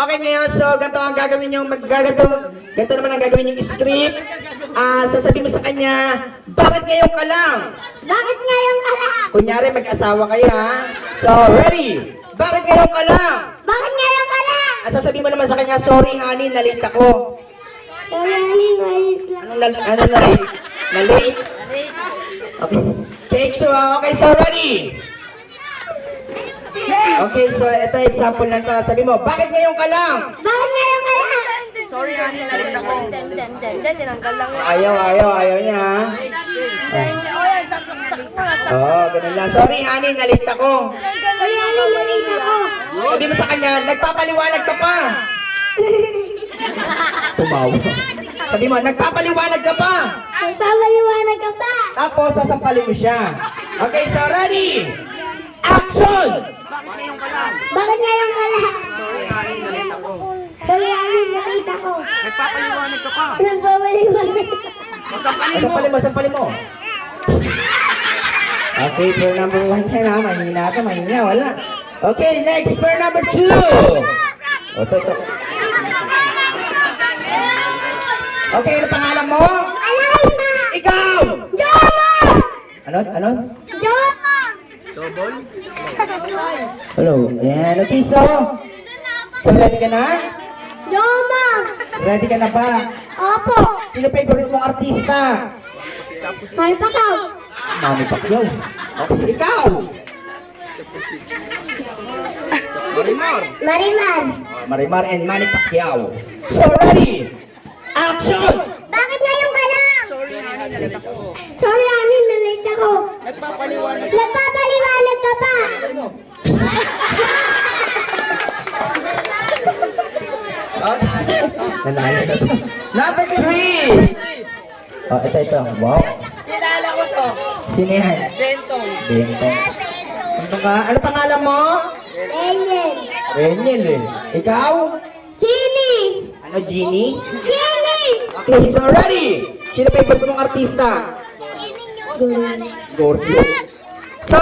Okay, ngayon, so, ganito ang gagawin yung ganito naman ang gagawin yung script. Sasabihin mo sa kanya, bakit ngayon ka lang? Bakit ngayon ka lang? Kunyari, mag-asawa kayo, ha? So, ready? Bakit ngayon ka lang? Bakit ngayon ka lang? Sasabihin mo naman sa kanya, sorry, honey, na-late ako. Sorry, honey, wait lang. Ano na-late? Na-late? Okay. Take two, okay, so ready? Okay, so ito example lang to. Sabi mo, bakit ngayon ka lang? Bakit ngayon ka lang? Sorry, honey, na-late ako. Tinanggal lang yan. Ayaw niya, ha? O yan, sasaksak mo na. Ganun lang. Sorry, honey, na-late ako. Sorry, honey, wait ako. Sabi mo sa kanya, nagpapaliwanag ka pa. Tumawa. Sabi mo, nagpapaliwanag ka pa. Magpapaliwanag ka pa. Tapos, sasampalin mo siya. Okay, so ready? Action! Bakit ngayon ka lang? Bakit ngayon ka lang? Sorry, honey, na-late ako. Sorry, honey, wait ako. Nagpapaliwanag ka pa. Nagpapaliwanag. Sampalin mo. Okay, pair number 1 yan, ha? Mahina, wala. Okay, next, pair number 2. Ito. Okay, ano pangalan mo? Alayma! Ikaw! Joma! Ano? Joma! Hello. Ayan, okay, so ready ka na? Joma! Ready ka na ba? Opo! Sino favorite mong artista? May pakaw! Manny Pacquiao. Okay, ikaw! Marimar! Marimar and Manny Pacquiao. So, ready? Action! Bakit ngayon ka lang? Sorry, honey, na-late ako. Nagpapaliwanag ka pa. Nanalo na to. Number 3! Oh, ito. Wow. Kilala ko to. Sino yan? Bentong. Bentong. Ano ka? Ano pangalan mo? Angel. Reniel eh. Ikaw? Chini. Ano, Jeannie? Chini. Okay, so ready? Sino favorite mong artista? Gordy. So,